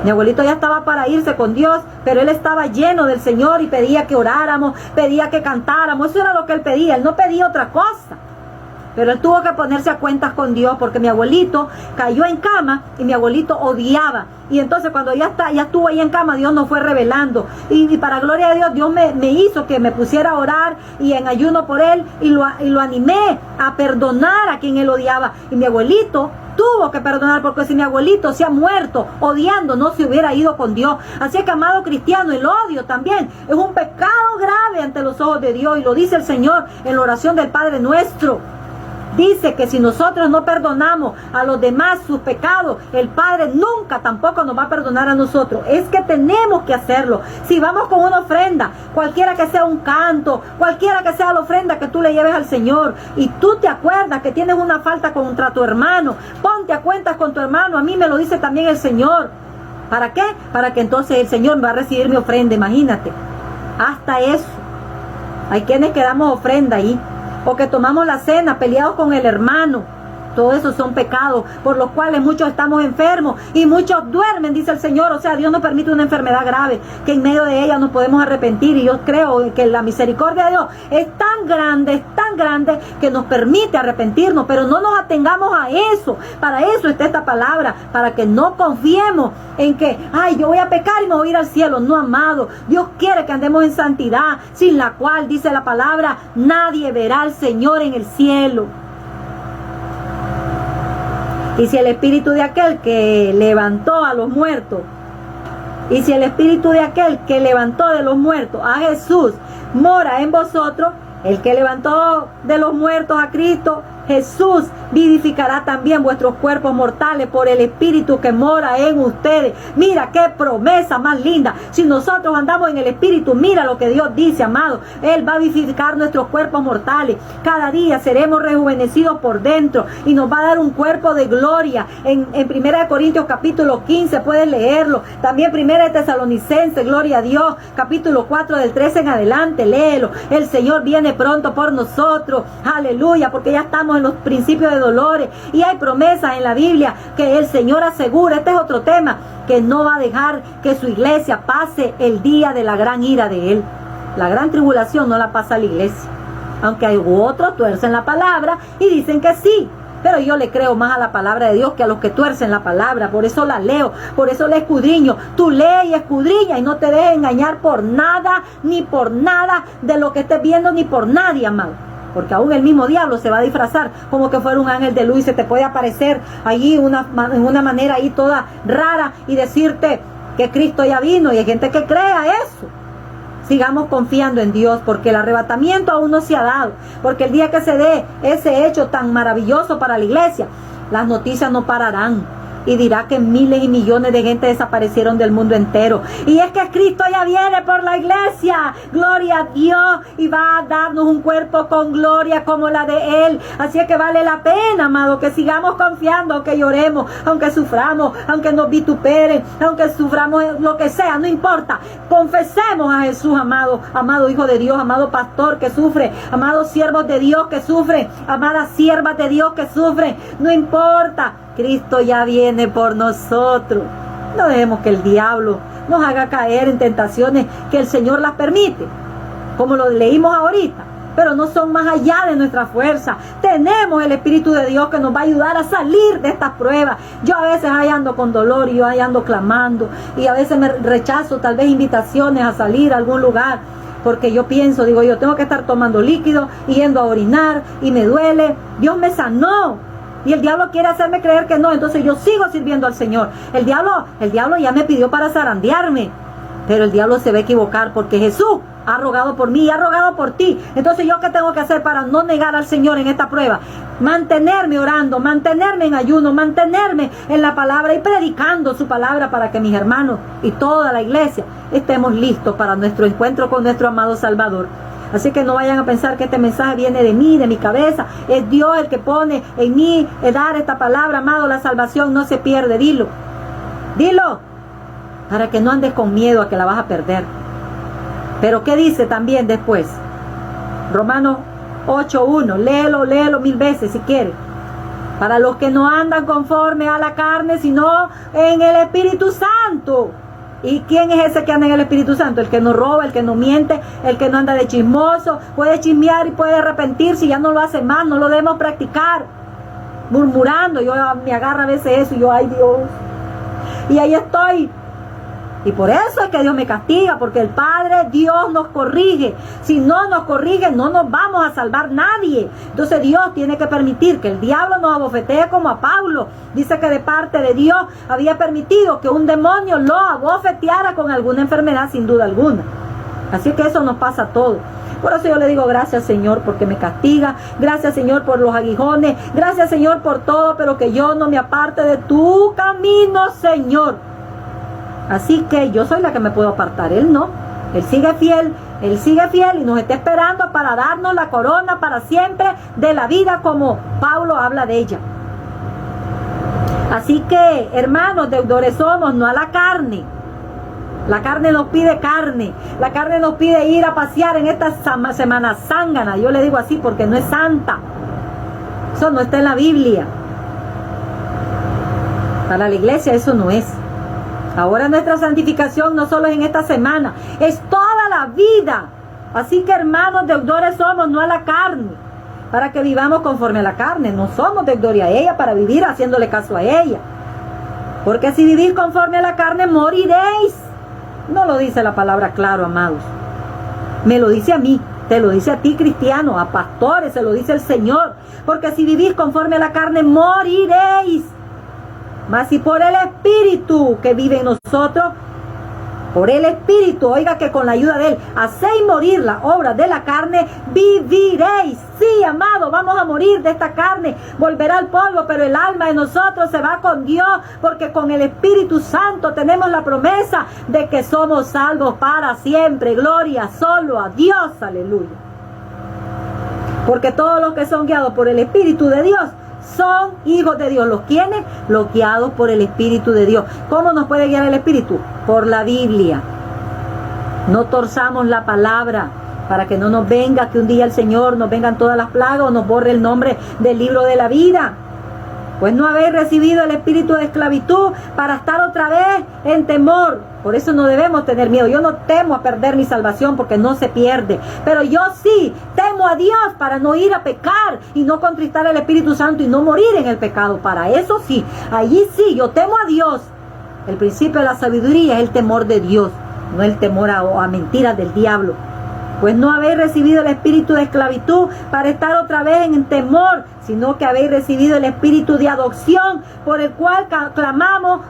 Mi abuelito ya estaba para irse con Dios, pero él estaba lleno del Señor y pedía que oráramos, pedía que cantáramos. Eso era lo que él pedía, él no pedía otra cosa. Pero él tuvo que ponerse a cuentas con Dios, porque mi abuelito cayó en cama y mi abuelito odiaba. Y entonces cuando ya estuvo ahí en cama, Dios nos fue revelando. Y para gloria de Dios, Dios me hizo que me pusiera a orar y en ayuno por él. Y lo animé a perdonar a quien él odiaba. Y mi abuelito tuvo que perdonar, porque si mi abuelito se ha muerto odiando, no se hubiera ido con Dios. Así que, amado cristiano, el odio también es un pecado grave ante los ojos de Dios. Y lo dice el Señor en la oración del Padre Nuestro. Dice que si nosotros no perdonamos a los demás sus pecados, el Padre nunca tampoco nos va a perdonar a nosotros. Es que tenemos que hacerlo. Si vamos con una ofrenda, cualquiera que sea un canto, cualquiera que sea la ofrenda que tú le lleves al Señor, y tú te acuerdas que tienes una falta contra tu hermano, ponte a cuentas con tu hermano. A mí me lo dice también el Señor. ¿Para qué? Para que entonces el Señor me va a recibir mi ofrenda. Imagínate. Hasta eso. Hay quienes que damos ofrenda ahí, o que tomamos la cena peleados con el hermano. Todo eso son pecados por los cuales muchos estamos enfermos y muchos duermen, dice el Señor. O sea, Dios nos permite una enfermedad grave, que en medio de ella nos podemos arrepentir. Y yo creo que la misericordia de Dios es tan grande que nos permite arrepentirnos. Pero no nos atengamos a eso. Para eso está esta palabra, para que no confiemos en que, yo voy a pecar y me voy a ir al cielo. No, amado, Dios quiere que andemos en santidad, sin la cual, dice la palabra, nadie verá al Señor en el cielo. Y si el espíritu de aquel que levantó a los muertos, y si el espíritu de aquel que levantó de los muertos a Jesús mora en vosotros, el que levantó de los muertos a Cristo Jesús vivificará también vuestros cuerpos mortales por el Espíritu que mora en ustedes. Mira qué promesa más linda. Si nosotros andamos en el Espíritu, mira lo que Dios dice, amado. Él va a vivificar nuestros cuerpos mortales. Cada día seremos rejuvenecidos por dentro y nos va a dar un cuerpo de gloria. En 1 Corintios capítulo 15 puedes leerlo. También 1 Tesalonicenses, gloria a Dios, capítulo 4 del 13 en adelante, léelo. El Señor viene pronto por nosotros. Aleluya, porque ya estamos en los principios de dolores y hay promesas en la Biblia que el Señor asegura. Este es otro tema, que no va a dejar que su iglesia pase el día de la gran ira de Él. La gran tribulación no la pasa a la iglesia, aunque hay otros tuercen la palabra y dicen que sí, pero yo le creo más a la palabra de Dios que a los que tuercen la palabra. Por eso la leo, por eso la escudriño. Tú lee y escudriña y no te dejes engañar por nada, ni por nada de lo que estés viendo, ni por nadie, amado. Porque aún el mismo diablo se va a disfrazar como que fuera un ángel de luz y se te puede aparecer allí en una manera ahí toda rara y decirte que Cristo ya vino, y hay gente que crea eso. sigamos confiando en Dios, porque el arrebatamiento aún no se ha dado, porque el día que se dé ese hecho tan maravilloso para la iglesia, las noticias no pararán. Y dirá que miles y millones de gente desaparecieron del mundo entero. Y es que Cristo ya viene por la iglesia. Gloria a Dios. Y va a darnos un cuerpo con gloria como la de Él. Así es que vale la pena, amado, que sigamos confiando, aunque lloremos, aunque suframos, aunque nos vituperen, aunque suframos lo que sea, no importa. Confesemos a Jesús, amado, amado Hijo de Dios, amado pastor que sufre, amados siervos de Dios que sufren, amadas siervas de Dios que sufren. No importa. Cristo ya viene por nosotros. No dejemos que el diablo nos haga caer en tentaciones que el Señor las permite, como lo leímos ahorita, pero no son más allá de nuestra fuerza. Tenemos el Espíritu de Dios que nos va a ayudar a salir de estas pruebas. Yo a veces ahí ando con dolor y yo ahí ando clamando, y a veces me rechazo tal vez invitaciones a salir a algún lugar, porque yo pienso, digo yo, tengo que estar tomando líquido y yendo a orinar y me duele. Dios me sanó. Y el diablo quiere hacerme creer que no, entonces yo sigo sirviendo al Señor. El diablo ya me pidió para zarandearme, pero el diablo se va a equivocar, porque Jesús ha rogado por mí y ha rogado por ti. Entonces, ¿yo qué tengo que hacer para no negar al Señor en esta prueba? Mantenerme orando, mantenerme en ayuno, mantenerme en la palabra y predicando su palabra, para que mis hermanos y toda la iglesia estemos listos para nuestro encuentro con nuestro amado Salvador. Así que no vayan a pensar que este mensaje viene de mí, de mi cabeza. Es Dios el que pone en mí dar esta palabra, amado. La salvación no se pierde. Dilo. Dilo. Para que no andes con miedo a que la vas a perder. Pero ¿qué dice también después? Romanos 8:1. Léelo 1000 veces si quieres. Para los que no andan conforme a la carne, sino en el Espíritu Santo. ¿Y quién es ese que anda en el Espíritu Santo? El que no roba, el que no miente, el que no anda de chismoso. Puede chismear y puede arrepentirse, y ya no lo hace más. No lo debemos practicar murmurando. Yo me agarro a veces eso y yo, ay Dios, y ahí estoy. Y por eso es que Dios me castiga, porque el Padre Dios nos corrige. Si no nos corrige, no nos vamos a salvar nadie. Entonces Dios tiene que permitir que el diablo nos abofetee, como a Pablo. Dice que de parte de Dios había permitido que un demonio lo abofeteara con alguna enfermedad, sin duda alguna. Así que eso nos pasa a todos. Por eso yo le digo gracias, Señor, porque me castiga. Gracias, Señor, por los aguijones. Gracias, Señor, por todo, pero que yo no me aparte de tu camino, Señor. Así que yo soy la que me puedo apartar, Él no. Él sigue fiel y nos está esperando para darnos la corona para siempre de la vida, como Pablo habla de ella. Así que, hermanos, deudores somos, no a la carne. La carne nos pide carne. La carne nos pide ir a pasear en esta semana zángana. Yo le digo así porque no es santa. Eso no está en la Biblia. Para la iglesia eso no es. Ahora nuestra santificación no solo es en esta semana, es toda la vida. Así que, hermanos, deudores somos, no a la carne, para que vivamos conforme a la carne. No somos deudores a ella para vivir haciéndole caso a ella. Porque si vivís conforme a la carne, moriréis. No lo dice la palabra claro, amados. Me lo dice a mí, te lo dice a ti, cristiano, a pastores, se lo dice el Señor. Porque si vivís conforme a la carne, moriréis. Mas si por el Espíritu que vive en nosotros, por el Espíritu, oiga, que con la ayuda de Él hacéis morir las obras de la carne, viviréis. Sí, amado, vamos a morir de esta carne, volverá al polvo, pero el alma de nosotros se va con Dios, porque con el Espíritu Santo tenemos la promesa de que somos salvos para siempre. Gloria solo a Dios, aleluya. Porque todos los que son guiados por el Espíritu de Dios son hijos de Dios. ¿Los quiénes? Los guiados por el Espíritu de Dios. ¿Cómo nos puede guiar el Espíritu? Por la Biblia. No torzamos la palabra, para que no nos venga, que un día el Señor nos vengan todas las plagas o nos borre el nombre del libro de la vida. Pues no habéis recibido el espíritu de esclavitud para estar otra vez en temor. Por eso no debemos tener miedo. Yo no temo a perder mi salvación, porque no se pierde. Pero yo sí temo a Dios para no ir a pecar y no contristar al Espíritu Santo y no morir en el pecado. Para eso sí, allí sí, yo temo a Dios. El principio de la sabiduría es el temor de Dios, no el temor a mentiras del diablo. Pues no habéis recibido el espíritu de esclavitud para estar otra vez en temor, sino que habéis recibido el espíritu de adopción, por el cual clamamos,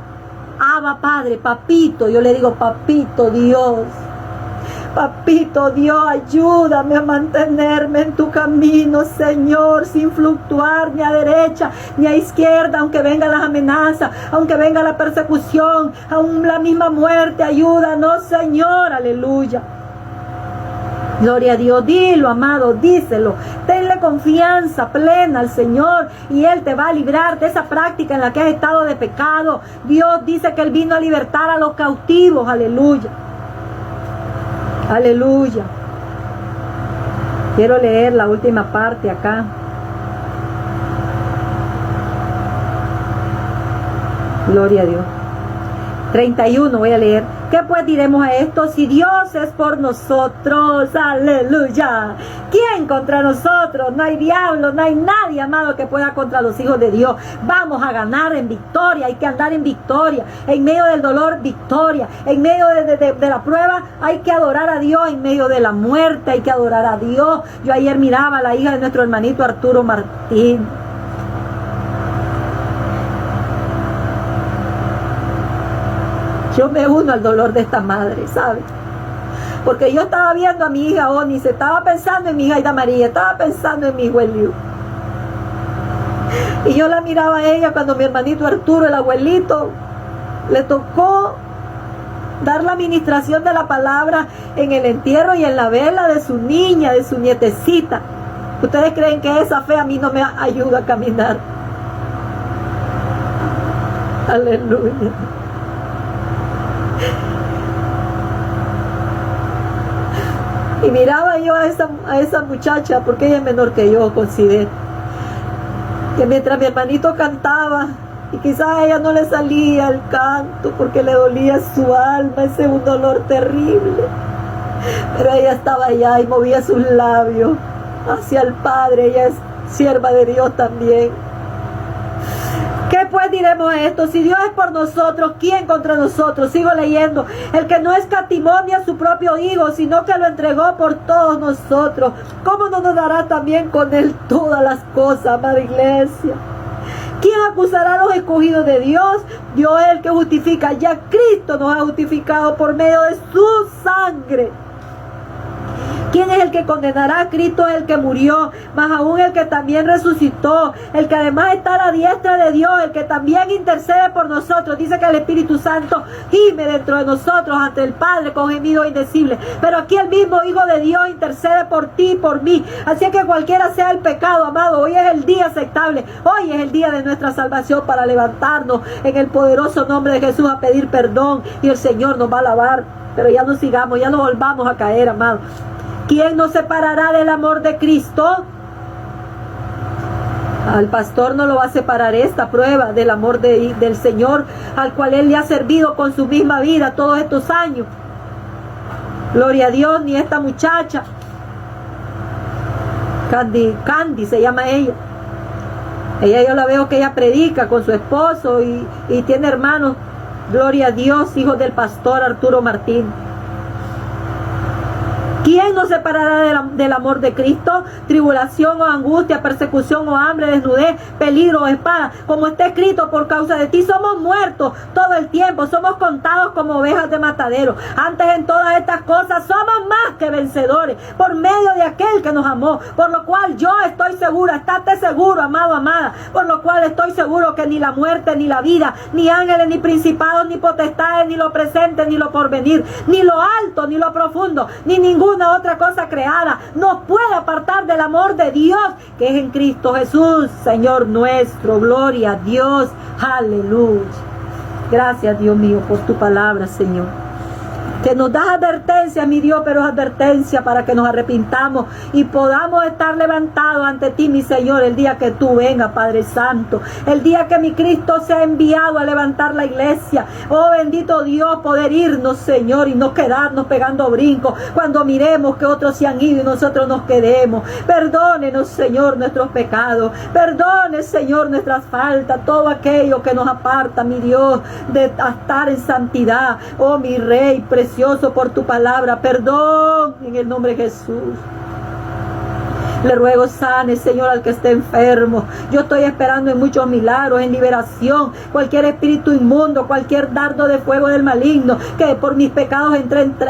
Abba Padre, papito. Yo le digo, papito Dios. Papito Dios, ayúdame a mantenerme en tu camino, Señor, sin fluctuar ni a derecha ni a izquierda, aunque vengan las amenazas, aunque venga la persecución, aún la misma muerte. Ayúdanos, Señor, aleluya. Gloria a Dios, dilo, amado, díselo. Tenle confianza plena al Señor y Él te va a librar de esa práctica en la que has estado de pecado. Dios dice que Él vino a libertar a los cautivos, aleluya. Aleluya. Quiero leer la última parte acá. Gloria a Dios. 31 voy a leer. ¿Qué pues diremos a esto? Si Dios es por nosotros, aleluya. ¿Quién contra nosotros? No hay diablo, no hay nadie, amado, que pueda contra los hijos de Dios. Vamos a ganar en victoria, hay que andar en victoria. En medio del dolor, victoria. En medio de la prueba, hay que adorar a Dios. En medio de la muerte, hay que adorar a Dios. Yo ayer miraba a la hija de nuestro hermanito Arturo Martín. Yo me uno al dolor de esta madre, ¿sabe? Porque yo estaba viendo a mi hija Onice, estaba pensando en mi hija Aida María, estaba pensando en mi hijo Eliu. Y yo la miraba a ella cuando mi hermanito Arturo, el abuelito, le tocó dar la administración de la palabra en el entierro y en la vela de su niña, de su nietecita. ¿Ustedes creen que esa fe a mí no me ayuda a caminar? Aleluya. Y miraba yo a esa muchacha, porque ella es menor que yo, considero, que mientras mi hermanito cantaba, y quizás a ella no le salía el canto porque le dolía su alma, ese un dolor terrible, pero ella estaba allá y movía sus labios hacia el Padre. Ella es sierva de Dios también. ¿Qué pues diremos a esto? Si Dios es por nosotros, ¿quién contra nosotros? Sigo leyendo. El que no escatimó ni a su propio Hijo, sino que lo entregó por todos nosotros, ¿cómo no nos dará también con Él todas las cosas, amada iglesia? ¿Quién acusará a los escogidos de Dios? Dios es el que justifica. Ya Cristo nos ha justificado por medio de su sangre. ¿Quién es el que condenará? Cristo es el que murió, más aún el que también resucitó, el que además está a la diestra de Dios, el que también intercede por nosotros. Dice que el Espíritu Santo gime dentro de nosotros ante el Padre con gemidos indecibles. Pero aquí el mismo Hijo de Dios intercede por ti y por mí. Así que cualquiera sea el pecado, amado, hoy es el día aceptable. Hoy es el día de nuestra salvación para levantarnos en el poderoso nombre de Jesús a pedir perdón y el Señor nos va a lavar. Pero ya no sigamos, ya no volvamos a caer, amado. ¿Quién nos separará del amor de Cristo? Al pastor no lo va a separar esta prueba del amor del Señor, al cual Él le ha servido con su misma vida todos estos años. Gloria a Dios, ni esta muchacha. Candy se llama ella. Ella, yo la veo que ella predica con su esposo y tiene hermanos. Gloria a Dios, hijos del pastor Arturo Martín. ¿Quién nos separará del amor de Cristo? Tribulación o angustia, persecución o hambre, desnudez, peligro o espada. Como está escrito, por causa de ti somos muertos todo el tiempo, somos contados como ovejas de matadero. Antes en todas estas cosas somos más que vencedores por medio de aquel que nos amó. Por lo cual yo estoy segura, estate seguro, amado, amada. Por lo cual estoy seguro que ni la muerte, ni la vida, ni ángeles, ni principados, ni potestades, ni lo presente, ni lo porvenir, ni lo alto, ni lo profundo, ni ninguna otra cosa creada nos puede apartar del amor de Dios que es en Cristo Jesús, Señor nuestro. Gloria a Dios, aleluya. Gracias, Dios mío, por tu palabra, Señor, que nos das advertencia, mi Dios, pero es advertencia para que nos arrepintamos y podamos estar levantados ante ti, mi Señor, el día que tú vengas, Padre Santo, el día que mi Cristo sea enviado a levantar la iglesia. Oh, bendito Dios, poder irnos, Señor, y no quedarnos pegando brincos cuando miremos que otros se han ido y nosotros nos quedemos. Perdónenos, Señor, nuestros pecados. Perdone, Señor, nuestras faltas, todo aquello que nos aparta, mi Dios, de estar en santidad. Oh, mi Rey precioso, por tu palabra, perdón en el nombre de Jesús. Le ruego sane, Señor, al que esté enfermo. Yo estoy esperando en muchos milagros, en liberación. Cualquier espíritu inmundo, cualquier dardo de fuego del maligno, que por mis pecados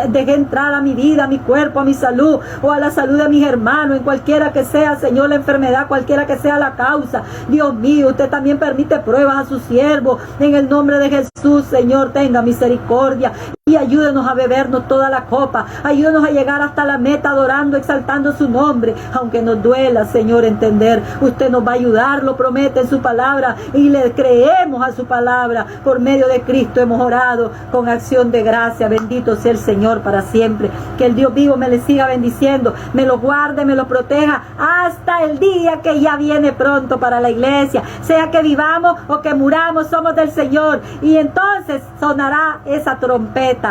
deje entrar a mi vida, a mi cuerpo, a mi salud, o a la salud de mis hermanos, en cualquiera que sea, Señor, la enfermedad, cualquiera que sea la causa. Dios mío, usted también permite pruebas a sus siervos. En el nombre de Jesús, Señor, tenga misericordia y ayúdenos a bebernos toda la copa. Ayúdenos a llegar hasta la meta adorando, exaltando su nombre, aunque nos duela, Señor, entender. Usted nos va a ayudar, lo promete en su palabra, y le creemos a su palabra. Por medio de Cristo hemos orado con acción de gracia. Bendito sea el Señor para siempre. Que el Dios vivo me le siga bendiciendo, me lo guarde, me lo proteja hasta el día que ya viene pronto para la iglesia. Sea que vivamos o que muramos, somos del Señor, y entonces sonará esa trompeta.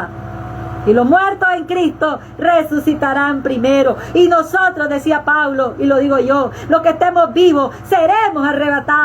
Y los muertos en Cristo resucitarán primero. Y nosotros, decía Pablo, y lo digo yo, los que estemos vivos, seremos arrebatados